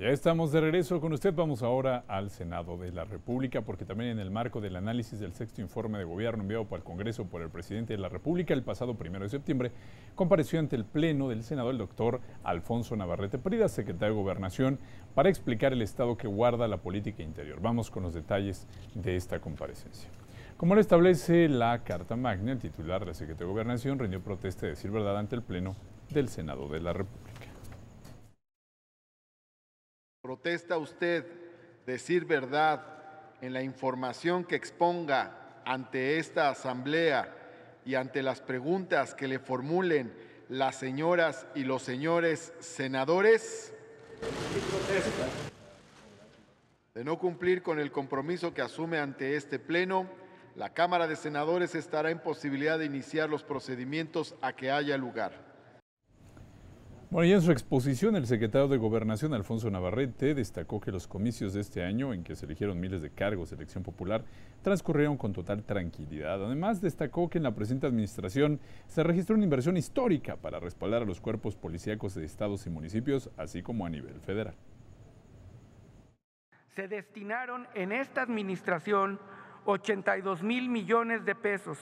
Ya estamos de regreso con usted. Vamos ahora al Senado de la República, porque también en el marco del análisis del sexto informe de gobierno enviado por el Congreso por el presidente de la República el pasado 1 de septiembre, compareció ante el Pleno del Senado el doctor Alfonso Navarrete Prida, secretario de Gobernación, para explicar el estado que guarda la política interior. Vamos con los detalles de esta comparecencia. Como lo establece la Carta Magna, el titular de la Secretaría de Gobernación rindió protesta de decir verdad ante el Pleno del Senado de la República. ¿Protesta usted decir verdad en la información que exponga ante esta asamblea y ante las preguntas que le formulen las señoras y los señores senadores? Sí, protesta. De no cumplir con el compromiso que asume ante este Pleno, la Cámara de Senadores estará en posibilidad de iniciar los procedimientos a que haya lugar. Bueno, y en su exposición, el secretario de Gobernación, Alfonso Navarrete, destacó que los comicios de este año, en que se eligieron miles de cargos de elección popular, transcurrieron con total tranquilidad. Además, destacó que en la presente administración se registró una inversión histórica para respaldar a los cuerpos policíacos de estados y municipios, así como a nivel federal. Se destinaron en esta administración 82,000 millones de pesos,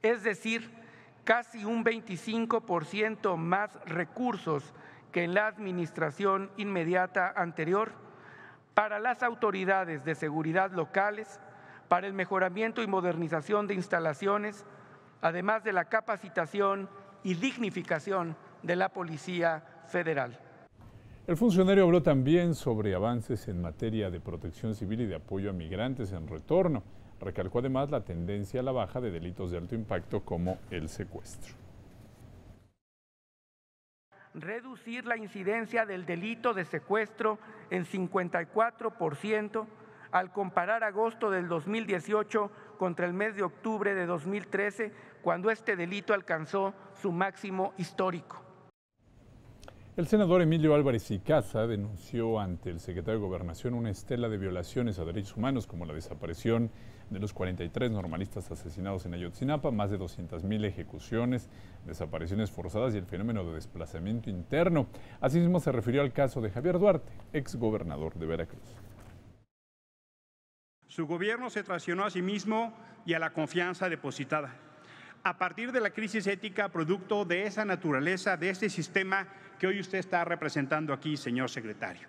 es decir, casi un 25% más recursos que en la administración inmediata anterior, para las autoridades de seguridad locales, para el mejoramiento y modernización de instalaciones, además de la capacitación y dignificación de la Policía Federal. El funcionario habló también sobre avances en materia de protección civil y de apoyo a migrantes en retorno. Recalcó además la tendencia a la baja de delitos de alto impacto como el secuestro. Reducir la incidencia del delito de secuestro en 54% al comparar agosto del 2018 contra el mes de octubre de 2013, cuando este delito alcanzó su máximo histórico. El senador Emilio Álvarez y Casa denunció ante el secretario de Gobernación una estela de violaciones a derechos humanos, como la desaparición de los 43 normalistas asesinados en Ayotzinapa, más de 200,000 ejecuciones, desapariciones forzadas y el fenómeno de desplazamiento interno. Asimismo, se refirió al caso de Javier Duarte, exgobernador de Veracruz. Su gobierno se traicionó a sí mismo y a la confianza depositada. A partir de la crisis ética producto de esa naturaleza, de este sistema que hoy usted está representando aquí, señor secretario.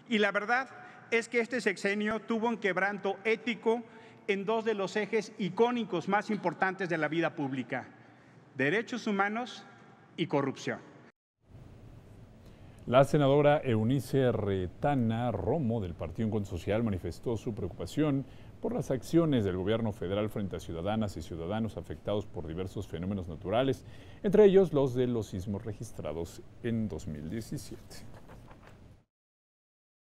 Y la verdad es que este sexenio tuvo un quebranto ético en dos de los ejes icónicos más importantes de la vida pública: derechos humanos y corrupción. La senadora Eunice Retana Romo, del Partido Encuentro Social, manifestó su preocupación por las acciones del gobierno federal frente a ciudadanas y ciudadanos afectados por diversos fenómenos naturales, entre ellos los de los sismos registrados en 2017.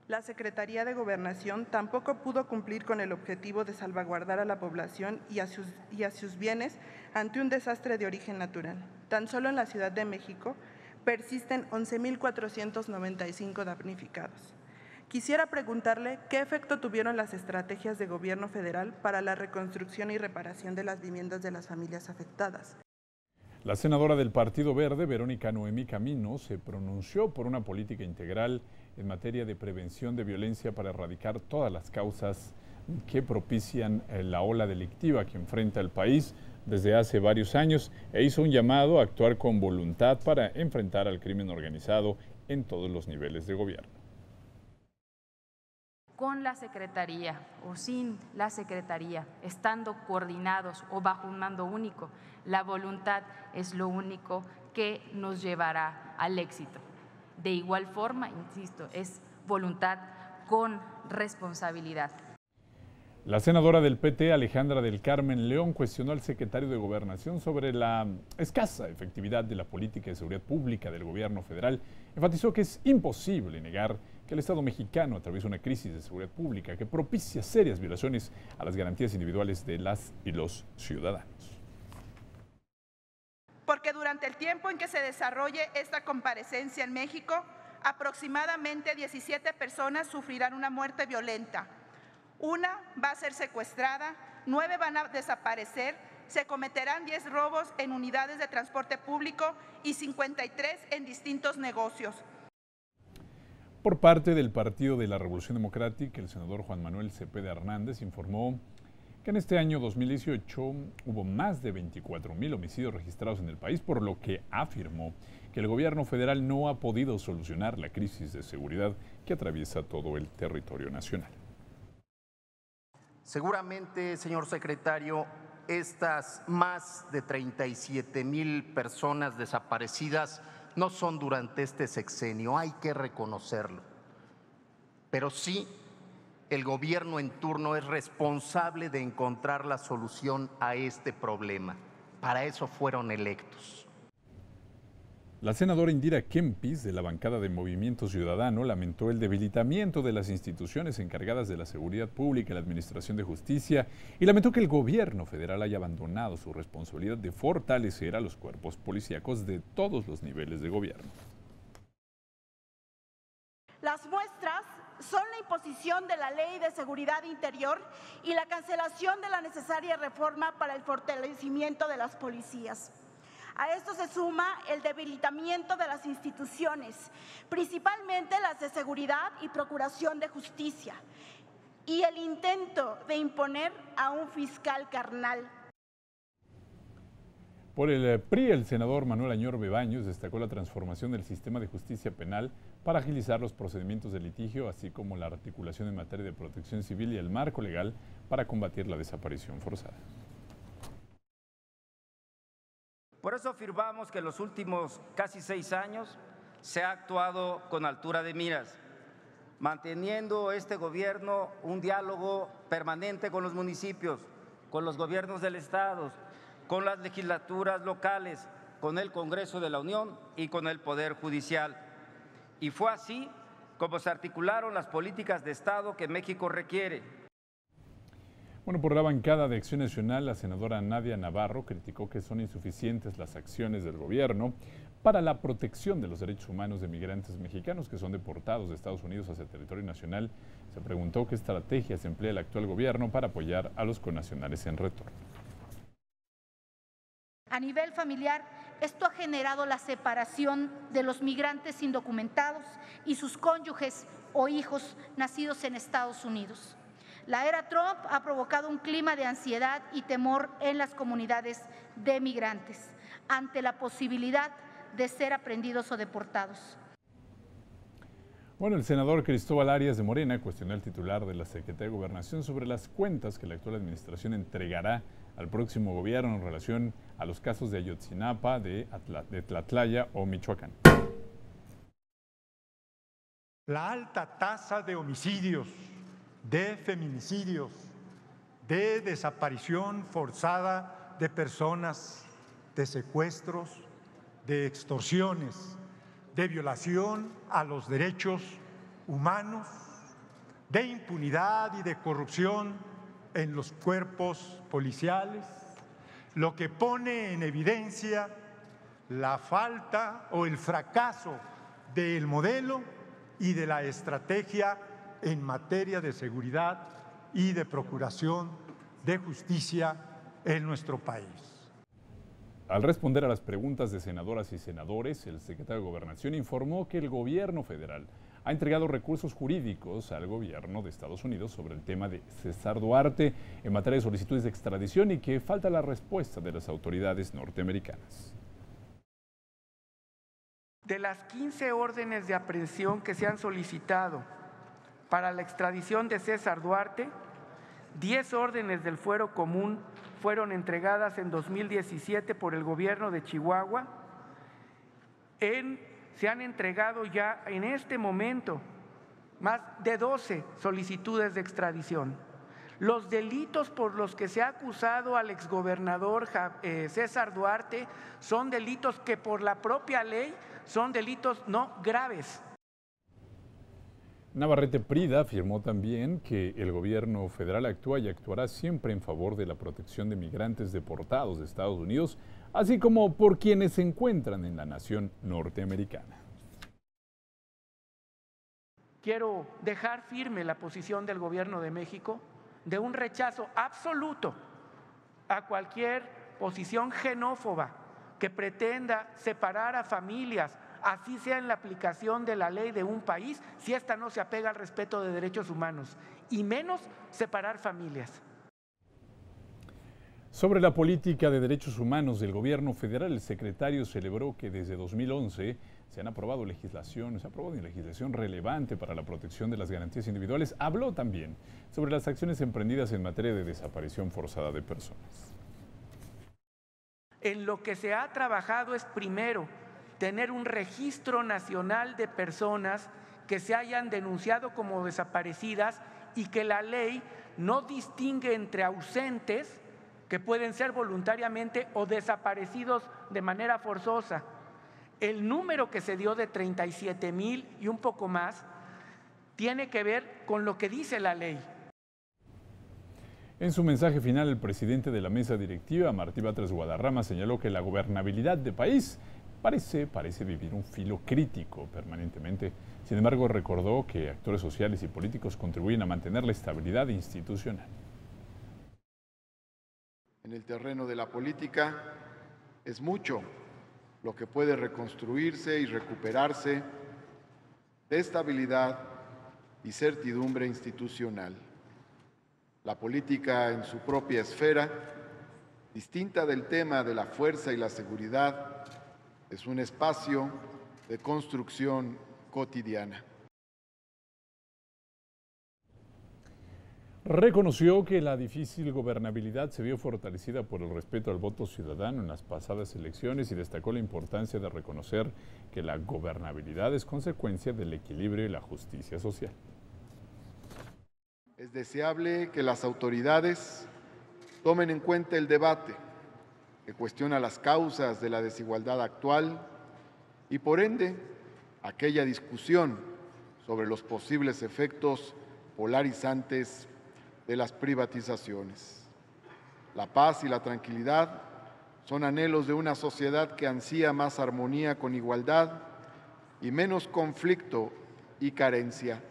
La Secretaría de Gobernación tampoco pudo cumplir con el objetivo de salvaguardar a la población y a sus bienes ante un desastre de origen natural. Tan solo en la Ciudad de México persisten 11,495 damnificados. Quisiera preguntarle qué efecto tuvieron las estrategias de gobierno federal para la reconstrucción y reparación de las viviendas de las familias afectadas. La senadora del Partido Verde, Verónica Noemí Camino, se pronunció por una política integral en materia de prevención de violencia para erradicar todas las causas que propician la ola delictiva que enfrenta el país desde hace varios años, e hizo un llamado a actuar con voluntad para enfrentar al crimen organizado en todos los niveles de gobierno. Con la Secretaría o sin la Secretaría, estando coordinados o bajo un mando único, la voluntad es lo único que nos llevará al éxito. De igual forma, insisto, es voluntad con responsabilidad. La senadora del PT, Alejandra del Carmen León, cuestionó al secretario de Gobernación sobre la escasa efectividad de la política de seguridad pública del gobierno federal. Enfatizó que es imposible negar que el Estado mexicano atraviesa una crisis de seguridad pública que propicia serias violaciones a las garantías individuales de las y los ciudadanos. Porque durante el tiempo en que se desarrolle esta comparecencia en México, aproximadamente 17 personas sufrirán una muerte violenta. Una va a ser secuestrada, 9 van a desaparecer, se cometerán 10 robos en unidades de transporte público y 53 en distintos negocios. Por parte del Partido de la Revolución Democrática, el senador Juan Manuel Cepeda Hernández informó que en este año 2018 hubo más de 24,000 homicidios registrados en el país, por lo que afirmó que el gobierno federal no ha podido solucionar la crisis de seguridad que atraviesa todo el territorio nacional. Seguramente, señor secretario, estas más de 37,000 personas desaparecidas no son durante este sexenio, hay que reconocerlo. Pero sí, el gobierno en turno es responsable de encontrar la solución a este problema. Para eso fueron electos. La senadora Indira Kempis, de la bancada de Movimiento Ciudadano, lamentó el debilitamiento de las instituciones encargadas de la seguridad pública y la administración de justicia y lamentó que el gobierno federal haya abandonado su responsabilidad de fortalecer a los cuerpos policíacos de todos los niveles de gobierno. Las muestras son la imposición de la Ley de Seguridad Interior y la cancelación de la necesaria reforma para el fortalecimiento de las policías. A esto se suma el debilitamiento de las instituciones, principalmente las de seguridad y procuración de justicia, y el intento de imponer a un fiscal carnal. Por el PRI, el senador Manuel Añorbe Baños destacó la transformación del sistema de justicia penal para agilizar los procedimientos de litigio, así como la articulación en materia de protección civil y el marco legal para combatir la desaparición forzada. Por eso afirmamos que en los últimos casi 6 años se ha actuado con altura de miras, manteniendo este gobierno un diálogo permanente con los municipios, con los gobiernos del Estado, con las legislaturas locales, con el Congreso de la Unión y con el Poder Judicial. Y fue así como se articularon las políticas de Estado que México requiere. Bueno, por la bancada de Acción Nacional, la senadora Nadia Navarro criticó que son insuficientes las acciones del gobierno para la protección de los derechos humanos de migrantes mexicanos que son deportados de Estados Unidos hacia el territorio nacional. Se preguntó qué estrategias emplea el actual gobierno para apoyar a los connacionales en retorno. A nivel familiar, esto ha generado la separación de los migrantes indocumentados y sus cónyuges o hijos nacidos en Estados Unidos. La era Trump ha provocado un clima de ansiedad y temor en las comunidades de migrantes ante la posibilidad de ser aprehendidos o deportados. Bueno, el senador Cristóbal Arias de Morena cuestionó al titular de la Secretaría de Gobernación sobre las cuentas que la actual administración entregará al próximo gobierno en relación a los casos de Ayotzinapa, de Tlatlaya o Michoacán. La alta tasa de homicidios, de feminicidios, de desaparición forzada de personas, de secuestros, de extorsiones, de violación a los derechos humanos, de impunidad y de corrupción en los cuerpos policiales, lo que pone en evidencia la falta o el fracaso del modelo y de la estrategia en materia de seguridad y de procuración de justicia en nuestro país. Al responder a las preguntas de senadoras y senadores, el secretario de Gobernación informó que el gobierno federal ha entregado recursos jurídicos al gobierno de Estados Unidos sobre el tema de César Duarte en materia de solicitudes de extradición y que falta la respuesta de las autoridades norteamericanas. De las 15 órdenes de aprehensión que se han solicitado para la extradición de César Duarte, 10 órdenes del fuero común fueron entregadas en 2017 por el gobierno de Chihuahua. Se han entregado ya en este momento más de 12 solicitudes de extradición. Los delitos por los que se ha acusado al exgobernador César Duarte son delitos que por la propia ley son delitos no graves. Navarrete Prida afirmó también que el gobierno federal actúa y actuará siempre en favor de la protección de migrantes deportados de Estados Unidos, así como por quienes se encuentran en la nación norteamericana. Quiero dejar firme la posición del gobierno de México de un rechazo absoluto a cualquier posición xenófoba que pretenda separar a familias, así sea en la aplicación de la ley de un país, si ésta no se apega al respeto de derechos humanos, y menos separar familias. Sobre la política de derechos humanos del gobierno federal, el secretario celebró que desde 2011 se ha aprobado legislación relevante para la protección de las garantías individuales. Habló también sobre las acciones emprendidas en materia de desaparición forzada de personas. En lo que se ha trabajado es primero tener un registro nacional de personas que se hayan denunciado como desaparecidas y que la ley no distingue entre ausentes, que pueden ser voluntariamente, o desaparecidos de manera forzosa. El número que se dio de 37,000 y un poco más tiene que ver con lo que dice la ley. En su mensaje final, el presidente de la mesa directiva, Martí Batres Guadarrama, señaló que la gobernabilidad del país parece vivir un filo crítico permanentemente. Sin embargo, recordó que actores sociales y políticos contribuyen a mantener la estabilidad institucional. En el terreno de la política es mucho lo que puede reconstruirse y recuperarse de estabilidad y certidumbre institucional. La política en su propia esfera, distinta del tema de la fuerza y la seguridad, es un espacio de construcción cotidiana. Reconoció que la difícil gobernabilidad se vio fortalecida por el respeto al voto ciudadano en las pasadas elecciones y destacó la importancia de reconocer que la gobernabilidad es consecuencia del equilibrio y la justicia social. Es deseable que las autoridades tomen en cuenta el debate que cuestiona las causas de la desigualdad actual y, por ende, aquella discusión sobre los posibles efectos polarizantes de las privatizaciones. La paz y la tranquilidad son anhelos de una sociedad que ansía más armonía con igualdad y menos conflicto y carencia.